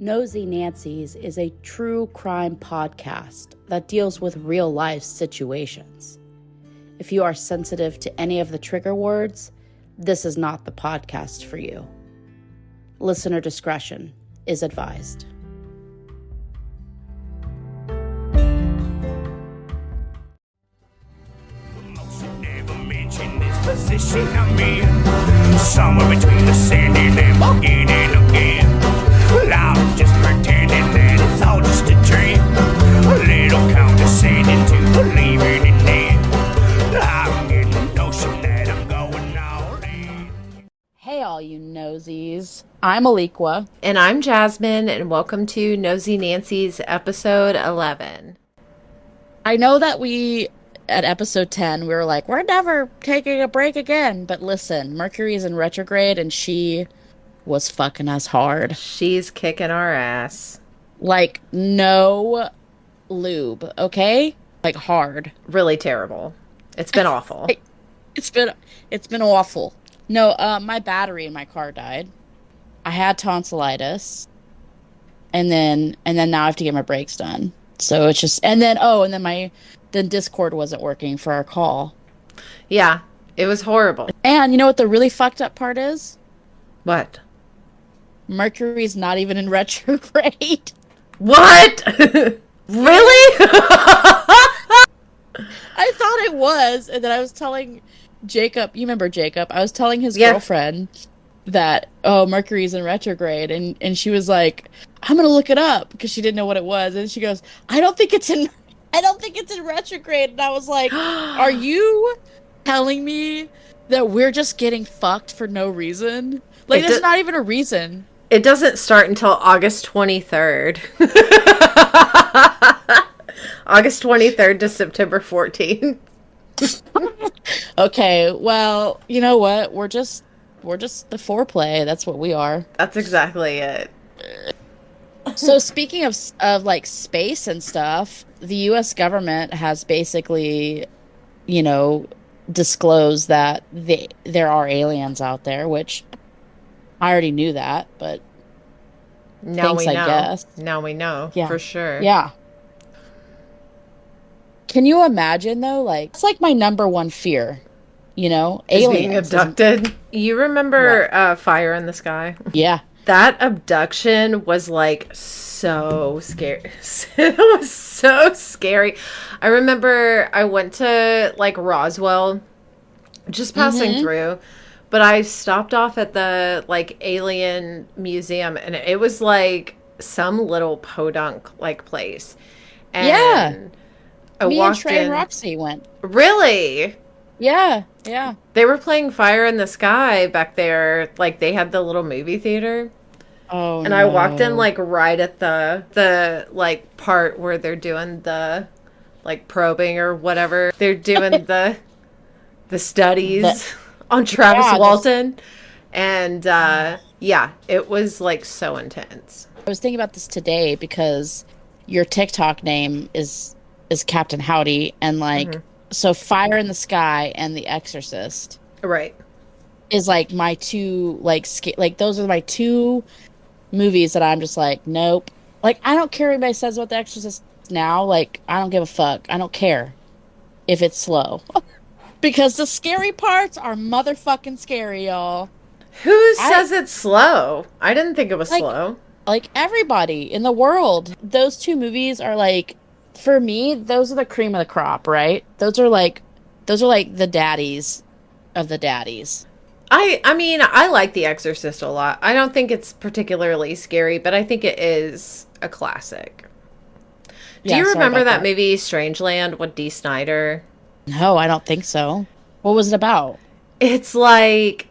Nosy Nancy's is a true crime podcast that deals with real-life situations. If you are sensitive to any of the trigger words, this is not the podcast for you. Listener discretion is advised. Position I'm in, somewhere between the sending and beginning again. Well, I'm just pretending that it's all just a dream, a little condescending to believing in it. I'm getting the notion that I'm going all in. Hey, all you nosies. I'm Alequah. And I'm Jasmine, and welcome to Nosy Nancy's episode 11. I know that at episode 10, we were like, we're never taking a break again. But listen, Mercury's in retrograde, and she was fucking us hard. She's kicking our ass. Like, no lube, okay? Like, hard. Really terrible. It's been awful. It's been awful. No, my battery in my car died. I had tonsillitis. And then now I have to get my brakes done. So it's just, and then Discord wasn't working for our call. Yeah, it was horrible. And you know what the really fucked up part is? What? Mercury's not even in retrograde. What? Really? I thought it was, and then I was telling Jacob, you remember Jacob? I was telling his girlfriend that, Mercury's in retrograde, and she was like, I'm gonna look it up, because she didn't know what it was, and she goes, I don't think it's in retrograde. And I was like, are you telling me that we're just getting fucked for no reason? Like, there's not even a reason. It doesn't start until August 23rd. August 23rd to September 14th. Okay, well, you know what? We're just the foreplay. That's what we are. That's exactly it. So speaking of like space and stuff, the U.S. government has basically, disclosed that there are aliens out there, which I already knew that, but now we know. I guess. Now we know, for sure. Yeah. Can you imagine, though? Like, it's like my number one fear, aliens. Being abducted. You remember Fire in the Sky? Yeah. That abduction was like so scary. It was so scary. I remember I went to like Roswell, just passing through, but I stopped off at the like alien museum, and it was like some little podunk like place. And I me walked and Trey in. and Roxy went. Really? Yeah. They were playing Fire in the Sky back there. Like, they had the little movie theater. Oh, and I walked in, like, right at the like, part where they're doing the, like, probing or whatever. They're doing the studies on Travis Walton. And, it was, like, so intense. I was thinking about this today because your TikTok name is Captain Howdy, and, like, so Fire in the Sky and The Exorcist, right, is like my two like those are my two movies that I'm just like, nope. Like, I don't care what anybody says about The Exorcist now. Like, I don't give a fuck. I don't care if it's slow, because the scary parts are motherfucking scary, y'all. Who says it's slow? I didn't think it was slow. Like, everybody in the world. Those two movies are like, for me, those are the cream of the crop, right? Those are like the daddies of the daddies. I mean, I like The Exorcist a lot. I don't think it's particularly scary, but I think it is a classic. Do you remember that movie Strangeland with Dee Snider? No, I don't think so. What was it about? It's like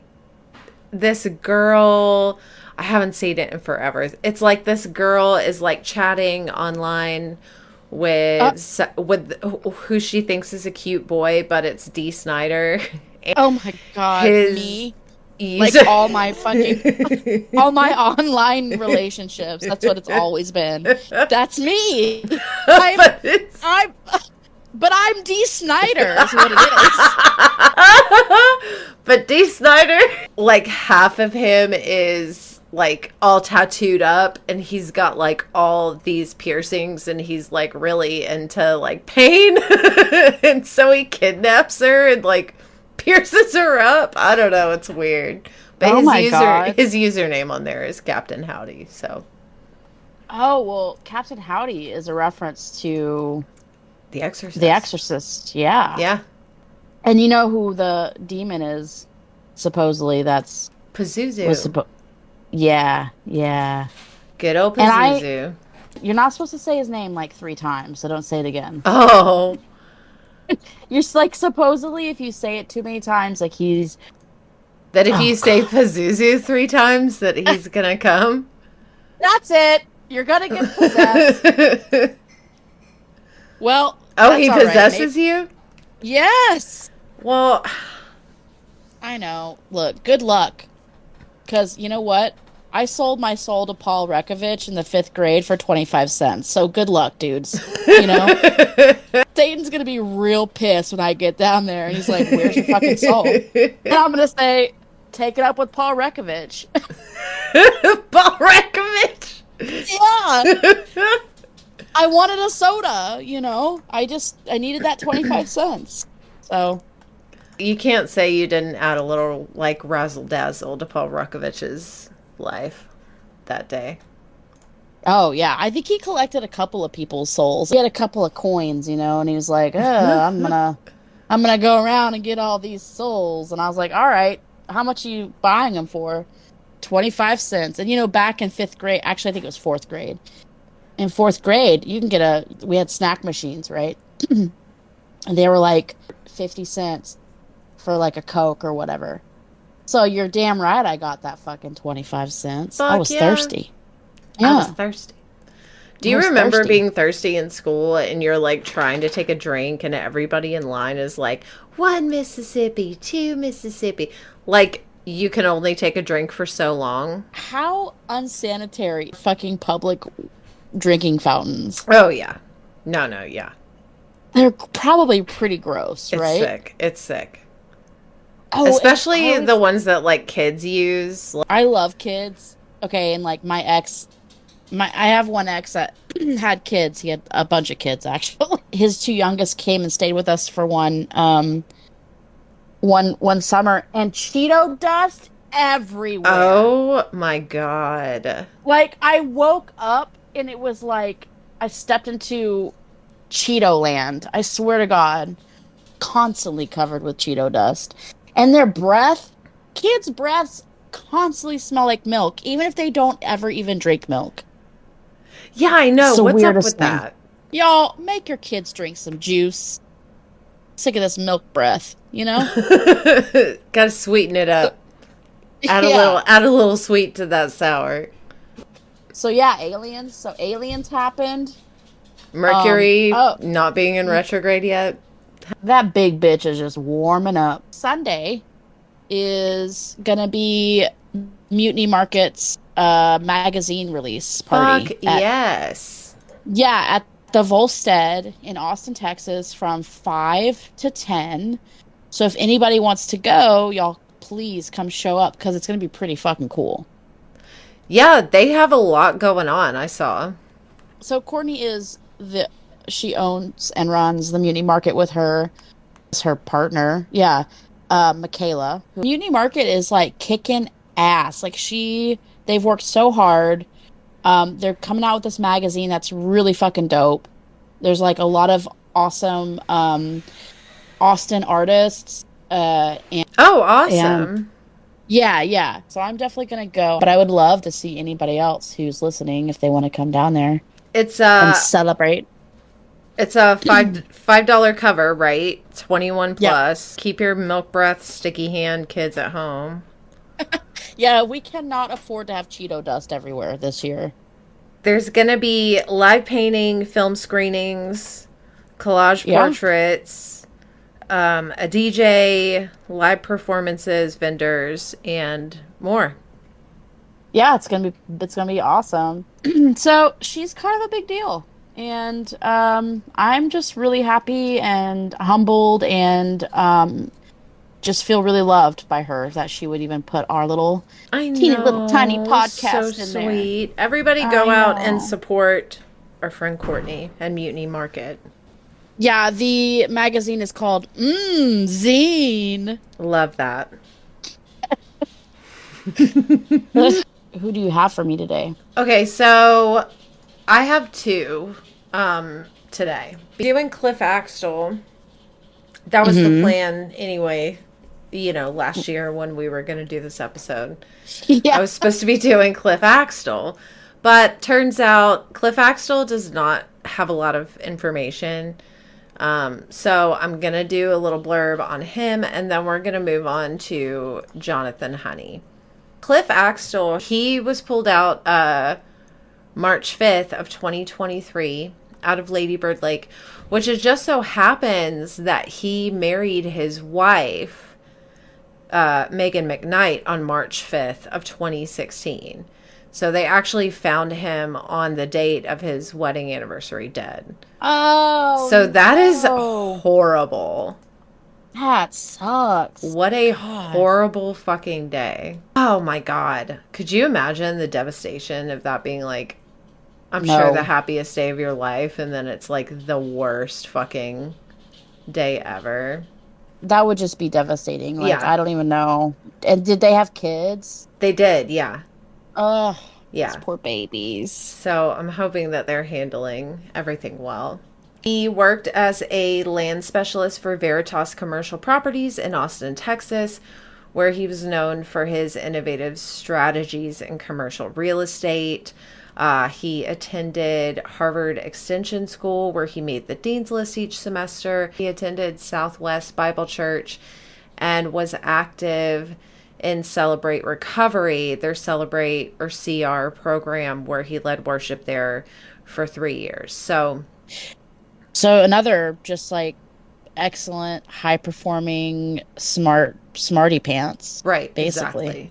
this girl, I haven't seen it in forever. It's like this girl is like chatting online with who she thinks is a cute boy, but it's Dee Snider. Oh my god, me? Like, all my fucking all my online relationships, that's what it's always been. That's me. But I'm Dee Snider, is what it is. But Dee Snider, like, half of him is like all tattooed up, and he's got like all these piercings, and he's like really into like pain. And so he kidnaps her and like pierces her up. I don't know, it's weird. But his username on there is Captain Howdy, so. Oh, well, Captain Howdy is a reference to The Exorcist. The Exorcist, yeah. Yeah. And you know who the demon is, supposedly, that's... Pazuzu. Yeah. Good old Pazuzu. You're not supposed to say his name like 3 times, so don't say it again. Oh. You're like, supposedly, if you say it too many times, like he's... That if you say Pazuzu 3 times, that he's gonna come? That's it! You're gonna get possessed. Well, oh, he possesses you? Yes! Well... I know. Look, good luck. Because, you know what? I sold my soul to Paul Rekovich in the 5th grade for 25 cents. So good luck, dudes. You know? Satan's going to be real pissed when I get down there. And he's like, where's your fucking soul? And I'm going to say, take it up with Paul Rekovich. Paul Rekovich? Yeah. I wanted a soda, you know? I needed that 25 cents. So... You can't say you didn't add a little, like, razzle-dazzle to Paul Rekovich's life that day. Oh, yeah. I think he collected a couple of people's souls. He had a couple of coins, you know, and he was like, I'm gonna go around and get all these souls. And I was like, all right, how much are you buying them for? 25 cents. And, you know, back in 5th grade, actually, I think it was 4th grade. In 4th grade, you can get we had snack machines, right? And they were like 50 cents. For like a Coke or whatever. So you're damn right I got that fucking 25 cents. I was thirsty. Yeah. I was thirsty. Do you remember being thirsty in school and you're like trying to take a drink and everybody in line is like, 1 Mississippi, 2 Mississippi. Like you can only take a drink for so long. How unsanitary fucking public drinking fountains. Oh yeah. No, yeah. They're probably pretty gross, right? It's sick. Oh, especially the ones that like kids use. I love kids. Okay, and like my ex, I have one ex that had kids. He had a bunch of kids actually. His 2 youngest came and stayed with us for one summer, and Cheeto dust everywhere. Oh my god! Like I woke up and it was like I stepped into Cheeto land. I swear to God, constantly covered with Cheeto dust. And their breath, kids' breaths constantly smell like milk, even if they don't ever even drink milk. Yeah, I know. What's up with that? Y'all, make your kids drink some juice. Sick of this milk breath, you know? Gotta sweeten it up. Add a little sweet to that sour. So yeah, aliens. So aliens happened. Mercury not being in retrograde yet. That big bitch is just warming up. Sunday is gonna be Mutiny Market's magazine release party. Yes. Yeah, at the Volstead in Austin, Texas from 5 to 10. So if anybody wants to go, y'all please come show up because it's gonna be pretty fucking cool. Yeah, they have a lot going on, I saw. So Courtney she owns and runs the Mutiny Market with her partner. Yeah. Michaela. Mutiny Market is like kicking ass. Like they've worked so hard. They're coming out with this magazine that's really fucking dope. There's like a lot of awesome Austin artists. Awesome. Yeah. So I'm definitely gonna go. But I would love to see anybody else who's listening if they want to come down there. And celebrate. It's a $5 cover, right? 21 plus. Yep. Keep your milk breath, sticky hand kids at home. Yeah, we cannot afford to have Cheeto dust everywhere this year. There's going to be live painting, film screenings, collage portraits, a DJ, live performances, vendors, and more. Yeah, it's gonna be awesome. So she's kind of a big deal. And I'm just really happy and humbled and just feel really loved by her that she would even put our little I teeny little tiny know, so podcast in there. sweet. Everybody go I out and know. support our friend Courtney and Mutiny Market. Yeah, the magazine is called Zine. Love that. Who do you have for me today? Okay, so I have two today. Doing Cliff Axtell. That was the plan anyway, last year when we were going to do this episode. Yeah. I was supposed to be doing Cliff Axtell, but turns out Cliff Axtell does not have a lot of information. So I'm going to do a little blurb on him, and then we're going to move on to Johnathan Honey. Cliff Axtell, he was pulled out March 5th of 2023 out of Lady Bird Lake, which it just so happens that he married his wife, Megan McKnight, on March 5th of 2016. So they actually found him on the date of his wedding anniversary dead. Oh, so that is horrible. That sucks. What a horrible fucking day. Oh my God. Could you imagine the devastation of that being like, I'm sure the happiest day of your life, and then it's like the worst fucking day ever. That would just be devastating. Like, I don't even know. And did they have kids? They did, yeah. Oh, yeah. These poor babies. So I'm hoping that they're handling everything well. He worked as a land specialist for Veritas Commercial Properties in Austin, Texas, where he was known for his innovative strategies in commercial real estate. He attended Harvard Extension School, where he made the Dean's List each semester. He attended Southwest Bible Church and was active in Celebrate Recovery, their Celebrate or CR program, where he led worship there for 3 years. So another just like excellent, high performing, smarty pants. Right. Basically.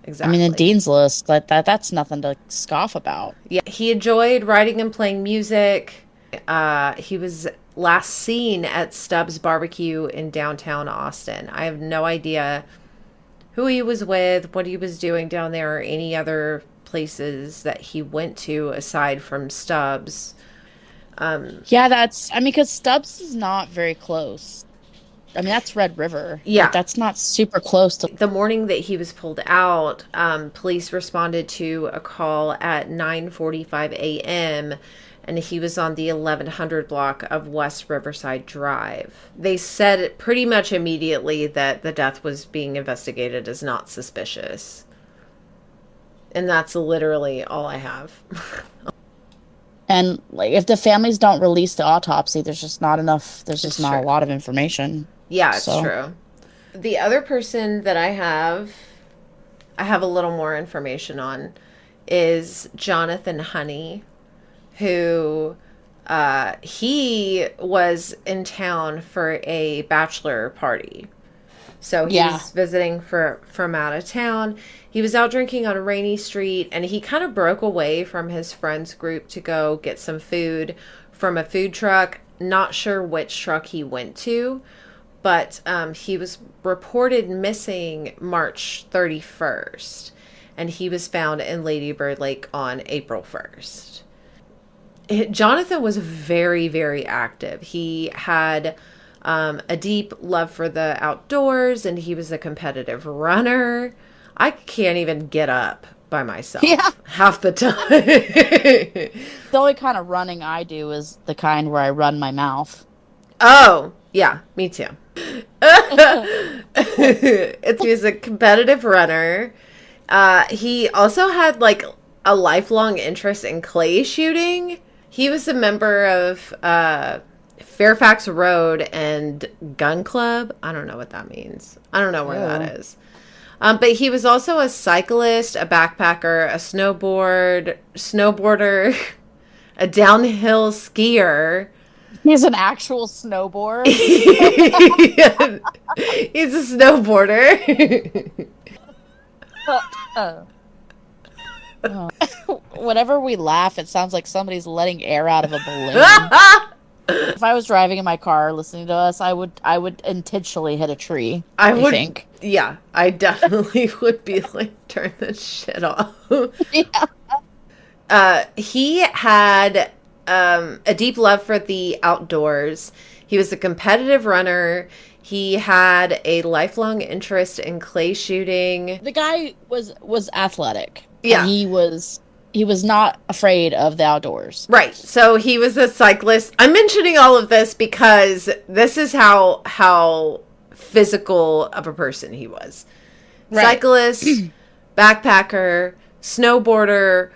Exactly. I mean, the Dean's List, that's nothing to scoff about. Yeah. He enjoyed writing and playing music. He was last seen at Stubbs Barbecue in downtown Austin. I have no idea who he was with, what he was doing down there, or any other places that he went to aside from Stubbs. Yeah, because Stubbs is not very close. I mean, that's Red River. Yeah. Like, that's not super close to... The morning that he was pulled out, police responded to a call at 9:45 a.m., and he was on the 1100 block of West Riverside Drive. They said pretty much immediately that the death was being investigated as not suspicious. And that's literally all I have. And like, if the families don't release the autopsy, there's just not enough. There's just not a lot of information. Yeah, it's true. The other person that I have a little more information on, is Johnathan Honey, who he was in town for a bachelor party. So he was visiting from out of town. He was out drinking on a rainy street, and he kind of broke away from his friends group to go get some food from a food truck. Not sure which truck he went to, but he was reported missing March 31st, and he was found in Lady Bird Lake on April 1st. Johnathan was very, very active. He had a deep love for the outdoors, and he was a competitive runner. I can't even get up by myself half the time. The only kind of running I do is the kind where I run my mouth. Oh, yeah, me too. He was a competitive runner. He also had like a lifelong interest in clay shooting. He was a member of Fairfax Road and Gun Club. I don't know what that means. I don't know where that is. But he was also a cyclist, a backpacker, a snowboarder, a downhill skier. He's an actual snowboarder. He's a snowboarder. Whenever we laugh, it sounds like somebody's letting air out of a balloon. If I was driving in my car listening to us, I would intentionally hit a tree. I I would, think. yeah, I definitely would be like, turn this shit off. Yeah. He had a deep love for the outdoors. He was a competitive runner. He had a lifelong interest in clay shooting. The guy was athletic. Yeah. And he was not afraid of the outdoors. Right. So he was a cyclist. I'm mentioning all of this because this is how physical of a person he was. Right. Cyclist, backpacker, snowboarder,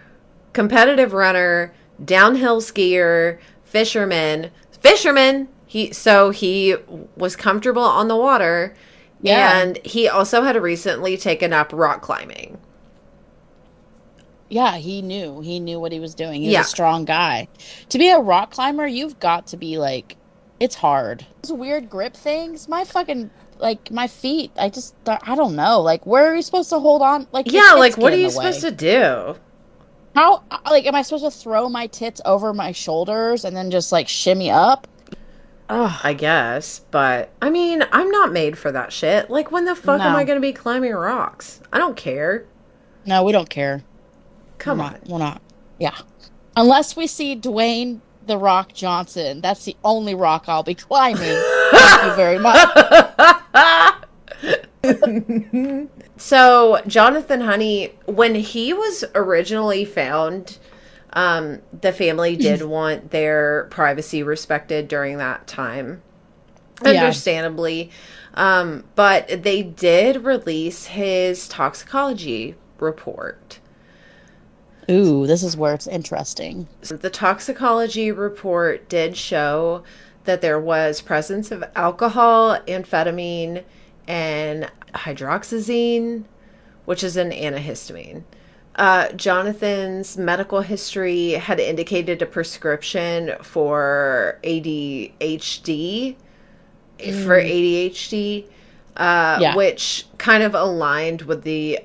competitive runner, downhill skier, fisherman. He was comfortable on the water. Yeah. And he also had recently taken up rock climbing. Yeah, he knew what he was doing. He was Yeah. a strong guy. To be a rock climber, you've got to be like, it's hard. Those weird grip things, my fucking, like, my feet, I don't know. Like, where are you supposed to hold on? Like, your Yeah, like, tits what get are in you the way. supposed to do? How, like, am I supposed to throw my tits over my shoulders and then just, like, shimmy up? Ugh, I guess, but I mean, I'm not made for that shit. Like, when the fuck am No. I going to be climbing rocks? I don't care. no, we don't care. Come We're on. not. We're not. Yeah. Unless we see Dwayne The Rock Johnson. That's the only rock I'll be climbing. Thank you very much. So, Johnathan Honey, when he was originally found, the family did want their privacy respected during that time. Yeah. Understandably. But they did release his toxicology report. Ooh, this is where it's interesting. The toxicology report did show that there was presence of alcohol, amphetamine, and hydroxyzine, which is an antihistamine. Jonathan's medical history had indicated a prescription for ADHD, Yeah. which kind of aligned with the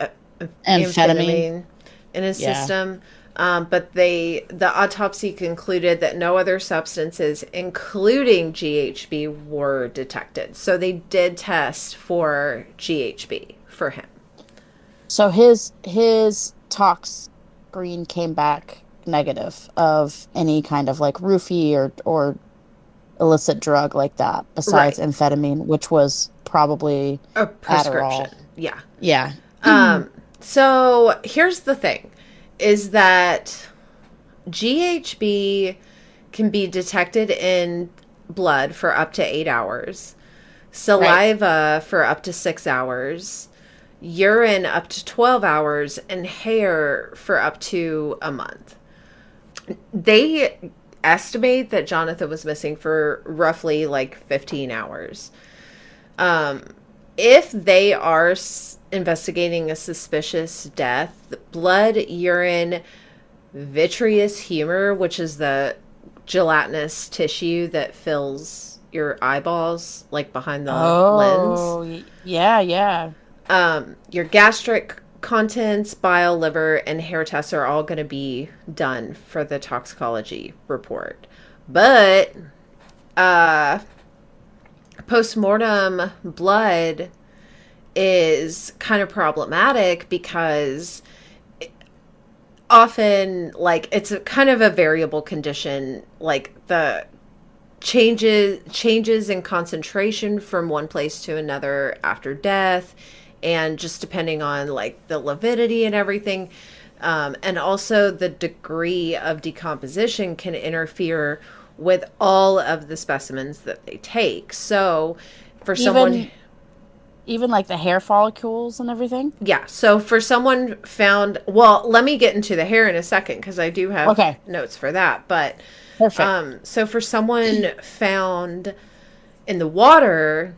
amphetamine in his Yeah. system. But the autopsy concluded that no other substances, including GHB, were detected. So they did test for GHB for him. So his tox screen came back negative of any kind of like roofie or illicit drug like that, besides Right. amphetamine, which was probably A prescription. Adderall. Yeah. Yeah. So here's the thing, is that GHB can be detected in blood for up to 8 hours, saliva for up to 6 hours, urine up to 12 hours, and hair for up to a month. They estimate that Johnathan was missing for roughly like 15 hours. If they are investigating a suspicious death, blood, urine, vitreous humor, which is the gelatinous tissue that fills your eyeballs, like behind the lens. Yeah. Your gastric contents, bile, liver, and hair tests are all going to be done for the toxicology report. But postmortem blood is kind of problematic because often, like, it's a kind of a variable condition, like the changes in concentration from one place to another after death, and just depending on like the lividity and everything, and also the degree of decomposition can interfere with all of the specimens that they take. So for someone, Even like the hair follicles and everything. yeah, so for someone found, well, let me get into the hair in a second because I do have Okay. notes for that. But Perfect. so for someone found in the water,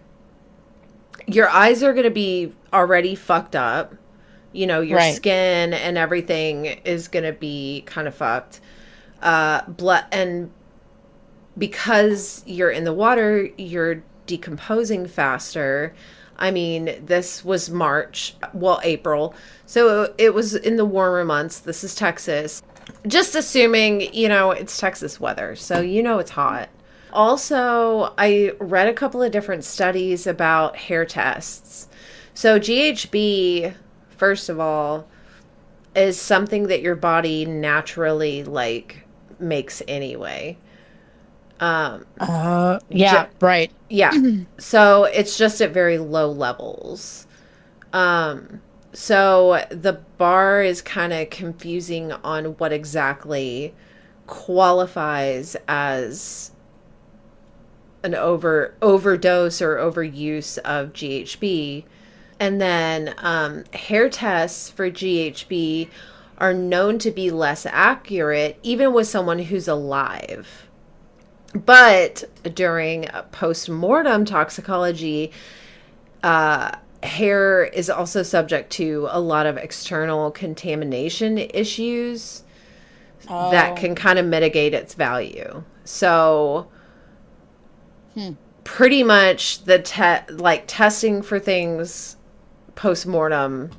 your eyes are going to be already fucked up. You know, your Right. skin and everything is going to be kind of fucked. Blood, and because you're in the water, you're decomposing faster. I mean, this was April. So it was in the warmer months. This is Texas. Just assuming, it's Texas weather. So, it's hot. Also, I read a couple of different studies about hair tests. So, GHB, first of all, is something that your body naturally like makes anyway. Yeah, right. Yeah. So, it's just at very low levels. So the bar is kind of confusing on what exactly qualifies as an overdose or overuse of GHB. And then hair tests for GHB are known to be less accurate, even with someone who's alive. But during post-mortem toxicology, hair is also subject to a lot of external contamination issues that can kind of mitigate its value. So pretty much the testing for things post-mortem,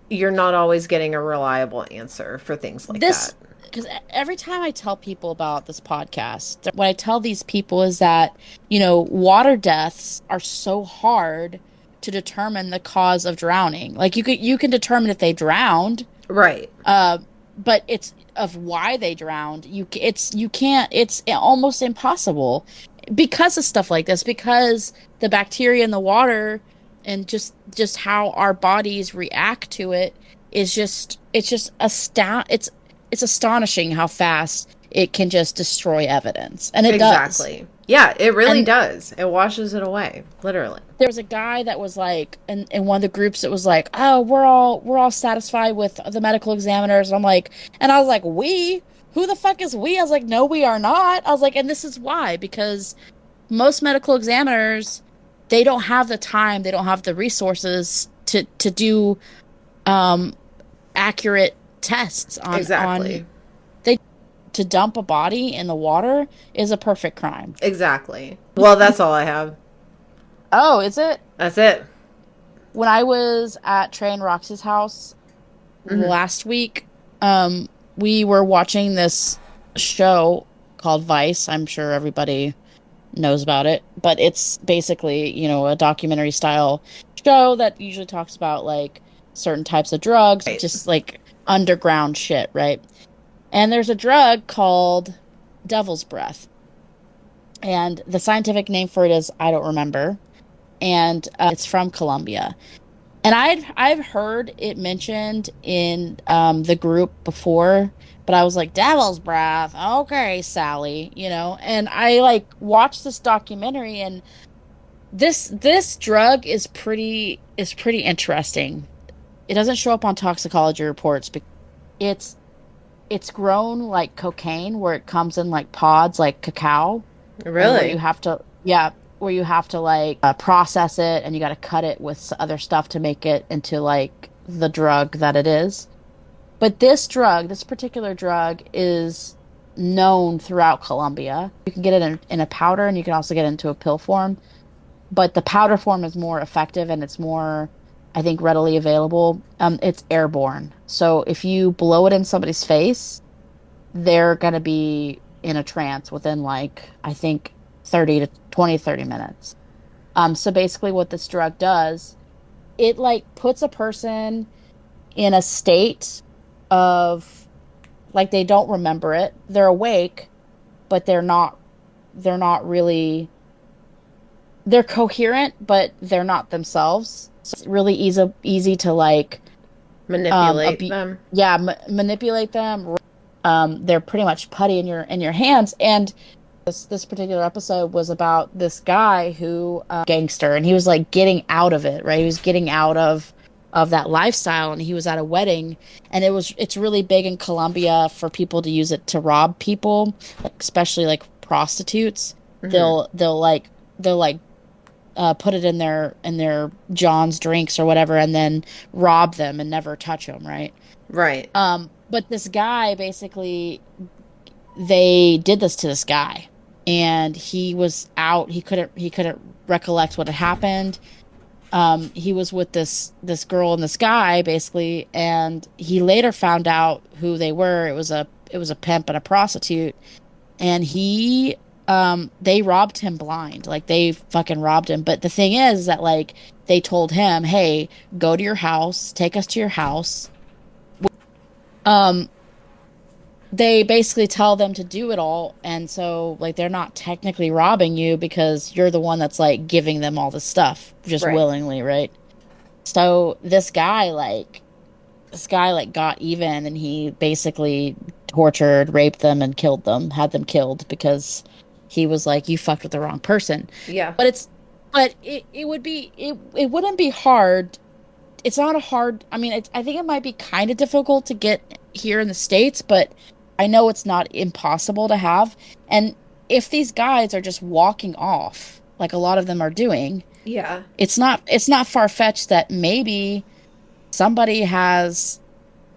you're not always getting a reliable answer for things like that. Because every time I tell people about this podcast, what I tell these people is that, water deaths are so hard to determine the cause of drowning. Like you can determine if they drowned, right? But it's of why they drowned. It's almost impossible because of stuff like this. Because the bacteria in the water and just how our bodies react to it is it's astonishing how fast it can just destroy evidence, and it does. Exactly. Yeah, it really does. It washes it away, literally. There was a guy that was like, in one of the groups, it was like, oh, we're all satisfied with the medical examiners. And I was like, we? Who the fuck is we? I was like, no, we are not. I was like, and this is why, because most medical examiners, they don't have the time, they don't have the resources to do accurate tests on exactly. To dump a body in the water is a perfect crime. Exactly. Well, that's all I have. Oh, is it? That's it. When I was at Trey and Roxy's house last week, we were watching this show called Vice. I'm sure everybody knows about it, but it's basically, a documentary style show that usually talks about like certain types of drugs, right. Just like underground shit, right? And there's a drug called devil's breath. And the scientific name for it is, I don't remember. And it's from Colombia. And I've heard it mentioned in the group before, but I was like, devil's breath. Okay, Sally, And I watched this documentary, and this drug is pretty interesting. It doesn't show up on toxicology reports, but it's grown like cocaine, where it comes in like pods, like cacao. Really? Where you have to process it, and you got to cut it with other stuff to make it into like the drug that it is. But this particular drug is known throughout Colombia. You can get it in a powder, and you can also get it into a pill form. But the powder form is more effective, and it's more, I think, readily available. It's airborne. So if you blow it in somebody's face, they're going to be in a trance within like, I think 30 minutes. So basically what this drug does, it like puts a person in a state of like, they don't remember it. They're awake, but they're not really, they're coherent, but they're not themselves. So it's really easy to like manipulate them. Yeah, manipulate them. They're pretty much putty in your hands. And this particular episode was about this guy who gangster, and he was like getting out of it, right? He was getting out of that lifestyle, and he was at a wedding, and it's really big in Colombia for people to use it to rob people, especially like prostitutes. Mm-hmm. They'll put it in their John's drinks or whatever, and then rob them and never touch them, right? Right. But this guy, basically, they did this to this guy, and he was out. He couldn't recollect what had happened. He was with this girl and this guy, basically, and he later found out who they were. It was a pimp and a prostitute, and he they robbed him blind. Like they fucking robbed him. But the thing is that like they told him, "Hey, go to your house, take us to your house." Um, they basically tell them to do it all, and so like they're not technically robbing you because you're the one that's like giving them all the stuff just Right. willingly, right? So this guy like got even and he basically tortured, raped them and killed them, had them killed because he was like, you fucked with the wrong person. Yeah. But it wouldn't be hard. It's not a hard, I mean, I think it might be kind of difficult to get here in the States, but I know it's not impossible to have. And if these guys are just walking off, like a lot of them are doing, Yeah. it's not far-fetched that maybe somebody has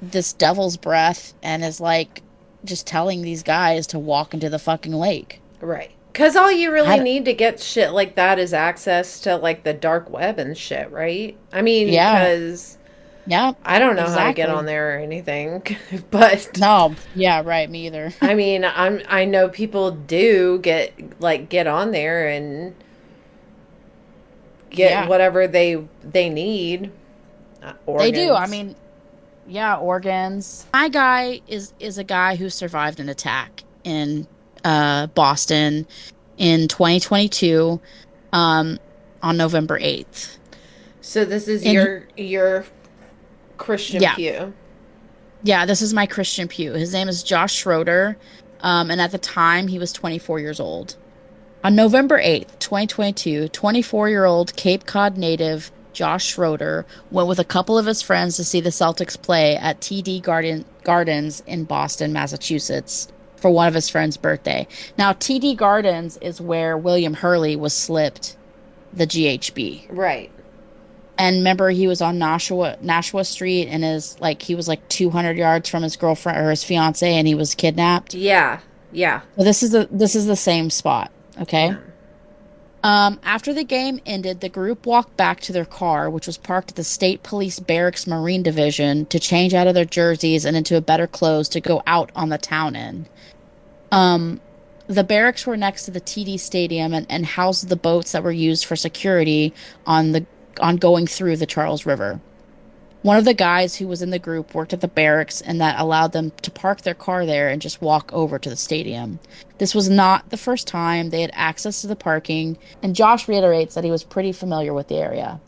this devil's breath and is like just telling these guys to walk into the fucking lake. Right. Because all you really I, need to get shit like that is access to like the dark web and shit, right? I mean, yeah, because yeah, I don't know how to get on exactly. there or anything, but No, yeah, right, me either. I mean, I know people do get on there and get Yeah, whatever they need, they do. I organs. mean, yeah, organs. My guy is a guy who survived an attack in Boston in 2022 um on November 8th. So this is And your Christian yeah, pew. yeah, this is my Christian Pew. His name is Josh Schroeder. And at the time he was 24 years old. On November 8th, 2022, 24-year-old Cape Cod native Josh Schroeder went with a couple of his friends to see the Celtics play at Gardens in Boston, Massachusetts, for one of his friend's birthday. Now, TD Gardens is where William Hurley was slipped the GHB. Right. And remember, he was on Nashua Street and he was like 200 yards from his girlfriend or his fiance, and he was kidnapped. Yeah. Yeah. Well, this is the same spot. Okay. Yeah. After the game ended, the group walked back to their car, which was parked at the State Police Barracks Marine Division, to change out of their jerseys and into better clothes to go out on the town in. Um, the barracks were next to the TD Stadium and housed the boats that were used for security on going through the Charles River. One of the guys who was in the group worked at the barracks, and that allowed them to park their car there and just walk over to the stadium. This was not the first time they had access to the parking, and Josh reiterates that he was pretty familiar with the area.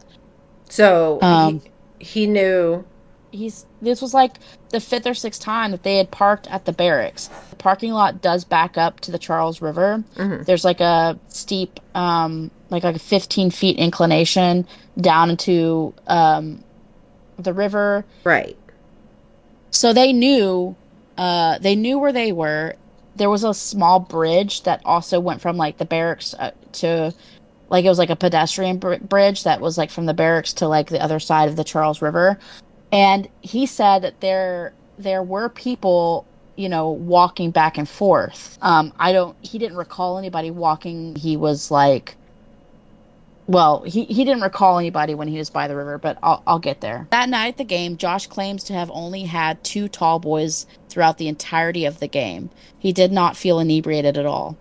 So Um, he knew. this was like the fifth or sixth time that they had parked at the barracks. The parking lot does back up to the Charles River. Mhm. There's like a steep, like a 15 feet inclination down into the river. Right. So they knew where they were. There was a small bridge that also went from like the barracks to like it was like a pedestrian bridge that was like from the barracks to like the other side of the Charles River. And he said that there were people, walking back and forth. He didn't recall anybody walking. He was like, well, he didn't recall anybody when he was by the river, but I'll get there. That night at the game, Josh claims to have only had two tall boys throughout the entirety of the game. He did not feel inebriated at all.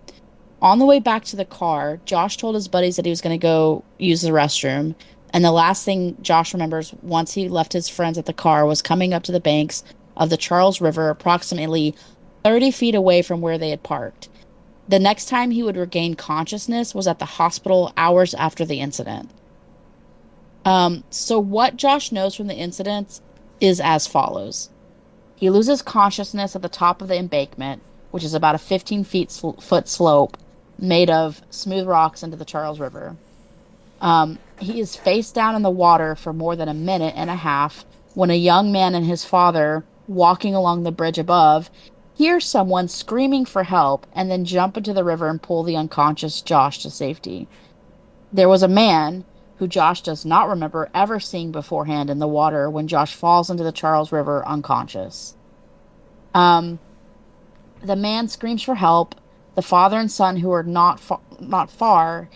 On the way back to the car, Josh told his buddies that he was going to go use the restroom, and the last thing Josh remembers once he left his friends at the car was coming up to the banks of the Charles River, approximately 30 feet away from where they had parked. The next time he would regain consciousness was at the hospital hours after the incident. So what Josh knows from the incident is as follows. He loses consciousness at the top of the embankment, which is about a 15 foot slope made of smooth rocks into the Charles River. He is face down in the water for more than a minute and a half when a young man and his father, walking along the bridge above, hear someone screaming for help and then jump into the river and pull the unconscious Josh to safety. There was a man who Josh does not remember ever seeing beforehand in the water when Josh falls into the Charles River unconscious. Um, the man screams for help. The father and son, who are not far,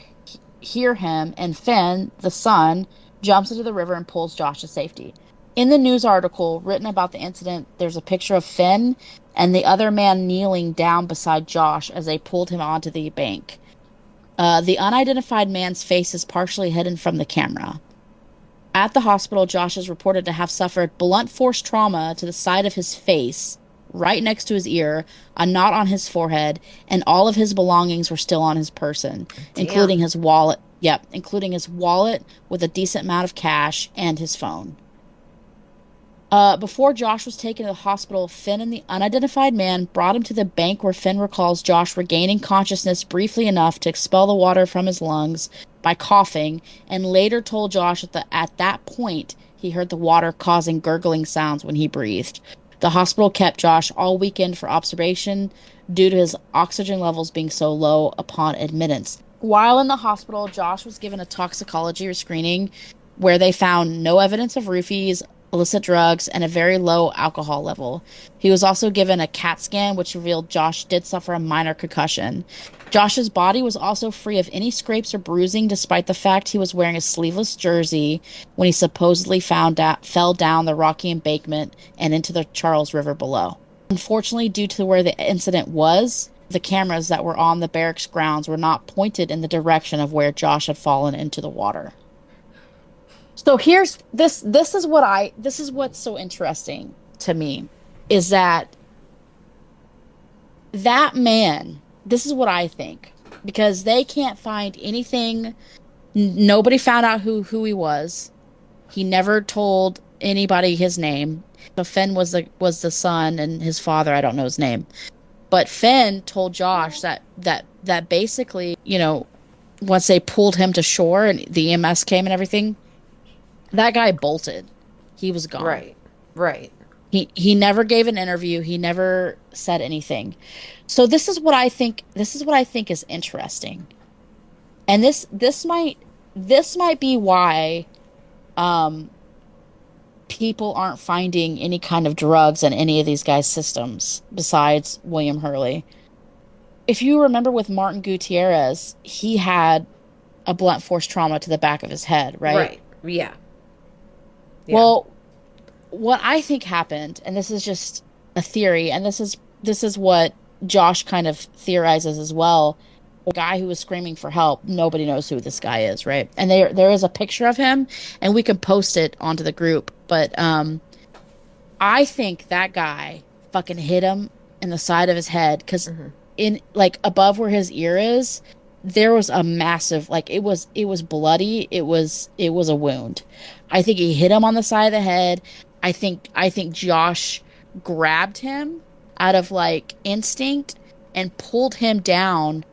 hear him, and Finn, the son, jumps into the river and pulls Josh to safety. In the news article written about the incident, there's a picture of Finn and the other man kneeling down beside Josh as they pulled him onto the bank. The unidentified man's face is partially hidden from the camera. At the hospital, Josh is reported to have suffered blunt force trauma to the side of his face, right next to his ear, a knot on his forehead, and all of his belongings were still on his person, including his wallet. Yep, including his wallet with a decent amount of cash and his phone. Before Josh was taken to the hospital, Finn and the unidentified man brought him to the bank where Finn recalls Josh regaining consciousness briefly enough to expel the water from his lungs by coughing, and later told Josh at that point he heard the water causing gurgling sounds when he breathed. The hospital kept Josh all weekend for observation due to his oxygen levels being so low upon admittance. While in the hospital, Josh was given a toxicology screening where they found no evidence of roofies, illicit drugs, and a very low alcohol level. He was also given a CAT scan, which revealed Josh did suffer a minor concussion. Josh's body was also free of any scrapes or bruising, despite the fact he was wearing a sleeveless jersey when he supposedly fell down the rocky embankment and into the Charles River below. Unfortunately, due to where the incident was, the cameras that were on the barracks grounds were not pointed in the direction of where Josh had fallen into the water. So here's this is what's so interesting to me is that man, this is what I think, because they can't find anything. Nobody found out who he was. He never told anybody his name. So Finn was the son, and his father, I don't know his name. But Finn told Josh that basically, once they pulled him to shore and the EMS came and everything, that guy bolted. He was gone. Right. He never gave an interview. He never said anything. So this is what I think is interesting. And this might be why people aren't finding any kind of drugs in any of these guys' systems besides William Hurley. If you remember with Martin Gutierrez, he had a blunt force trauma to the back of his head, right? Right. Yeah. Well, what I think happened, and this is just a theory, and this is what Josh kind of theorizes as well. A guy who was screaming for help, nobody knows who this guy is, right? And there is a picture of him, and we can post it onto the group. But I think that guy fucking hit him in the side of his head, because in above where his ear is, there was a massive, it was bloody. It was a wound. I think he hit him on the side of the head. I think Josh grabbed him out of instinct and pulled him down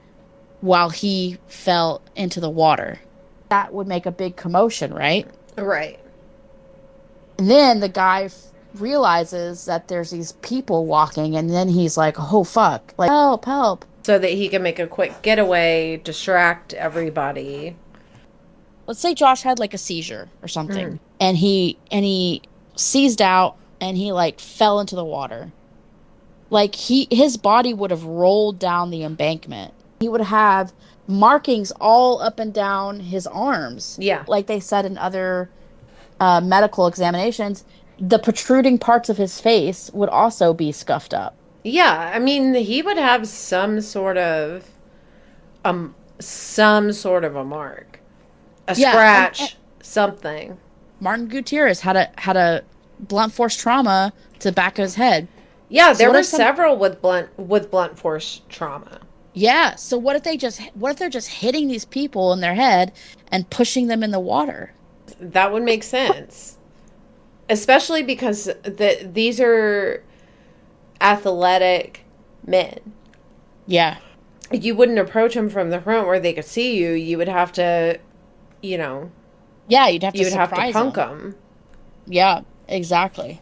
while he fell into the water. That would make a big commotion, right? Right. And then the guy realizes that there's these people walking, and then he's like, oh fuck, help. So that he can make a quick getaway, distract everybody. Let's say Josh had a seizure or something, and he seized out, and he fell into the water. His body would have rolled down the embankment. He would have markings all up and down his arms. Yeah. Like they said in other medical examinations, the protruding parts of his face would also be scuffed up. Yeah, I mean, he would have some sort of a mark. A scratch, and something. Martin Gutierrez had a blunt force trauma to the back of his head. Yeah, there were several with blunt force trauma. Yeah, so what if they're just hitting these people in their head and pushing them in the water? That would make sense. Especially because these are athletic men. Yeah. You wouldn't approach them from the front where they could see you. You would have to, Yeah, you'd have to punk them. Yeah, exactly.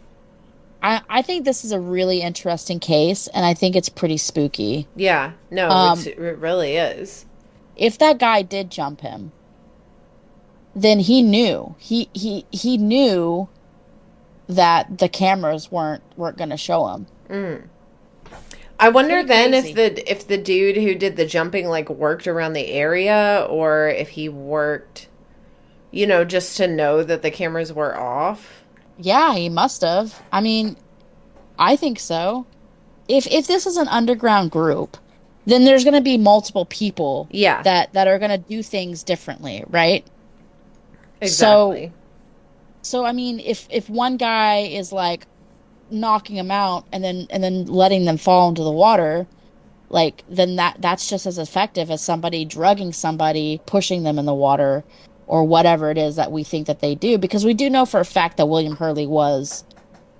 I think this is a really interesting case, and I think it's pretty spooky. Yeah, no, it really is. If that guy did jump him, then he knew. He knew that the cameras weren't going to show him. I wonder then if the dude who did the jumping worked around the area, or if he worked, just to know that the cameras were off. Yeah, he must have. I mean, I think so. If this is an underground group, then there's going to be multiple people Yeah, that are going to do things differently, right? So exactly. so I mean, if one guy is like knocking them out and then letting them fall into the water, like then that's just as effective as somebody drugging somebody, pushing them in the water, or whatever it is that we think that they do, because we do know for a fact that William Hurley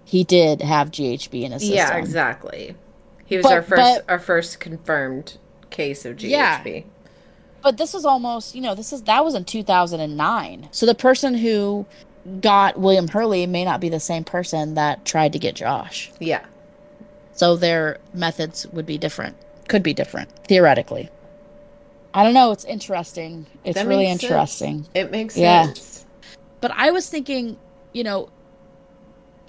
he did have GHB in his Yeah, system. exactly. He was But our first confirmed case of yeah, GHB. but this is almost, that was in 2009. So the person who got William Hurley may not be the same person that tried to get Josh. Yeah, So their methods would be different. Could be different, theoretically. I don't know. It's interesting. It's that really makes sense. interesting. It makes Yeah. sense. But I was thinking, you know,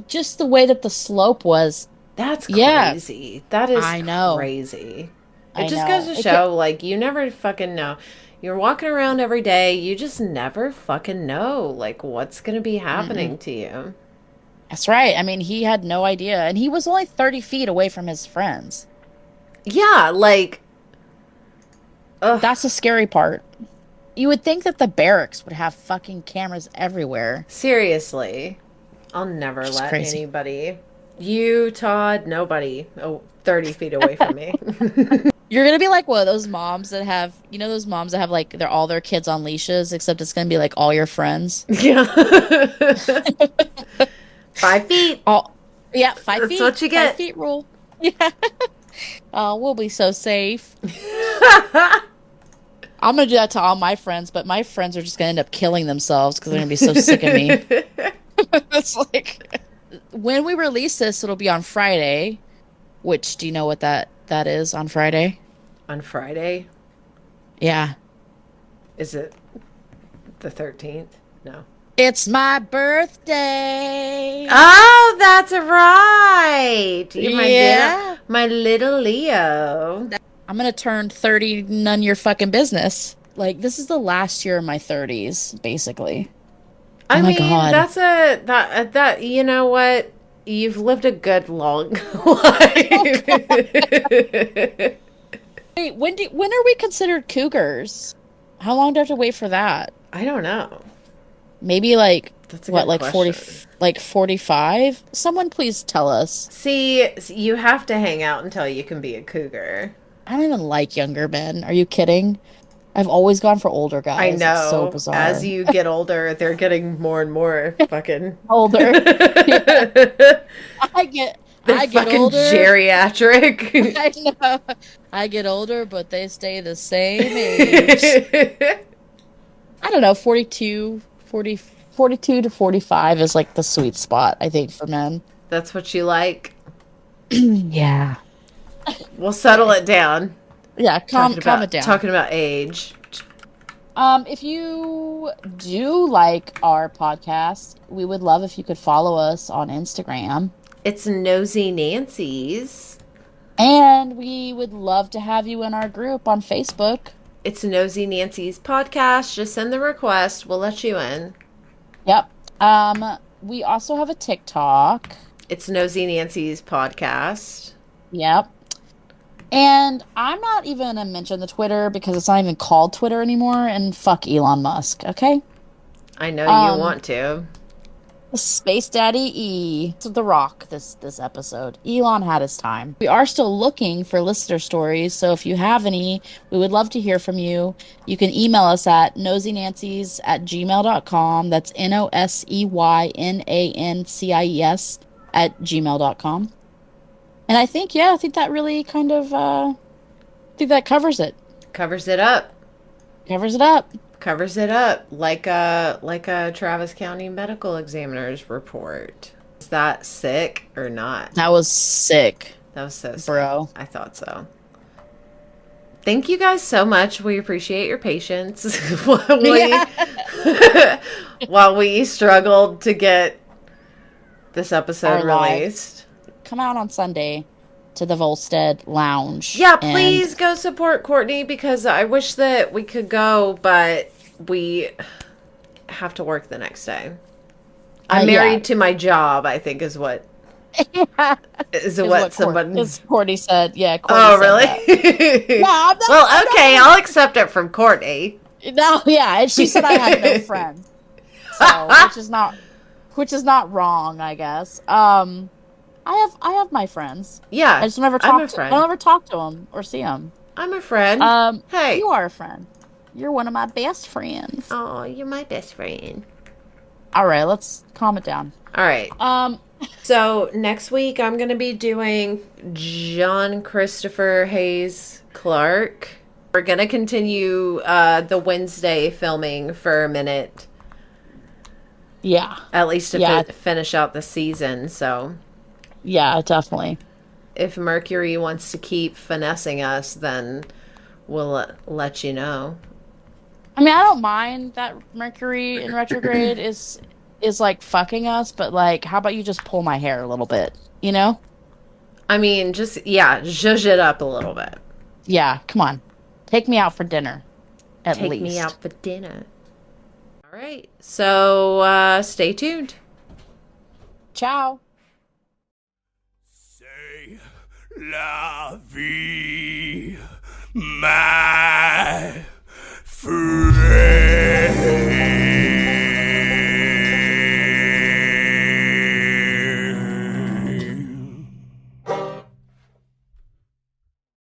just the way that the slope was. That's Yeah, crazy. That is I know. crazy. It I just goes know. to show, like, you never fucking know. You're walking around every day, you just never fucking know, like, what's going to be happening Mm-mm. to you. That's right. I mean, he had no idea. And he was only 30 feet away from his friends. Yeah, like, ugh, That's the scary part. You would think that the barracks would have fucking cameras everywhere. seriously. I'll never Just let crazy. anybody, you, Todd, nobody, 30 feet away from me. You're gonna be like one of those moms that have, those moms that have like all their kids on leashes, except it's gonna be like all your friends. Yeah. 5 feet. All, yeah, five That's feet. what you Five get. feet rule. Yeah. Oh, we'll be so safe. I'm gonna do that to all my friends, but my friends are just gonna end up killing themselves because they're gonna be so sick of me. It's like when we release this, it'll be on Friday. Which, do you know what that is on Friday? On Friday, Yeah. is it the 13th? No. It's my birthday. Oh, that's right. You're Yeah. my little Leo. I'm gonna turn 30, none your fucking business. Like, this is the last year of my 30s, basically. Oh I my mean, God. that you know what? You've lived a good long life. Wait, when are we considered cougars? How long do I have to wait for that? I don't know. Maybe like That's a what, good like 40, question. like 45? Someone please tell us. See, you have to hang out until you can be a cougar. I don't even like younger men. Are you kidding? I've always gone for older I guys. It's so know. As bizarre. you get older, they're getting more and more fucking. Older. Yeah. They're I get fucking older. geriatric. I know. I get older, but they stay the same age. I don't know, 42 to 45 is like the sweet spot, I think, for men. That's what you like. Yeah. We'll settle it down. Yeah, calm it down. Talking about age. If you do like our podcast, we would love if you could follow us on Instagram. It's Nosy Nancy's. And we would love to have you in our group on Facebook. It's Nosy Nancy's podcast. Just send the request. We'll let you in. Yep. We also have a TikTok. It's Nosy Nancy's podcast. Yep. And I'm not even going to mention the Twitter because it's not even called Twitter anymore. And fuck Elon Musk, okay? I know you want to. Space Daddy E. It's The Rock this episode. Elon had his time. We are still looking for listener stories, so if you have any, we would love to hear from you. You can email us at nosynancies@gmail.com. That's NOSEYNANCIES@gmail.com. And I think that really kind of, I think that covers it. Covers it up. Covers it up. Covers it up. Like a Travis County medical examiner's report. Is that sick or not? That was sick, That was so sick. bro. I thought so. Thank you guys so much. We appreciate your patience while we struggled to get this episode Our live. released. Come out on Sunday to the Volstead Lounge. Yeah, and please go support Courtney because I wish that we could go, but we have to work the next day. I'm married to my job, I think is what is what someone Courtney said. Yeah, Courtney oh, really? Yeah, well, okay, I'll accept it from Courtney. No, yeah, and she said I had no friends. So, which is not wrong, I guess. I have my friends. Yeah. I just never talk to them. I never talk to them or see them. I'm a friend. Hey. You are a friend. You're one of my best friends. Oh, you're my best friend. All right, let's calm it down. All right. So next week I'm going to be doing John Christopher Hayes Clark. We're going to continue the Wednesday filming for a minute. Yeah. At least to finish out the season, so. Yeah, definitely. If Mercury wants to keep finessing us, then we'll let you know. I mean, I don't mind that Mercury in retrograde is like fucking us, but like, how about you just pull my hair a little bit, you know? I mean, just, zhuzh it up a little bit. Yeah, come on. Take me out for dinner, at least. Take me out for dinner. All right, so stay tuned. Ciao. C'est la vie, my friend.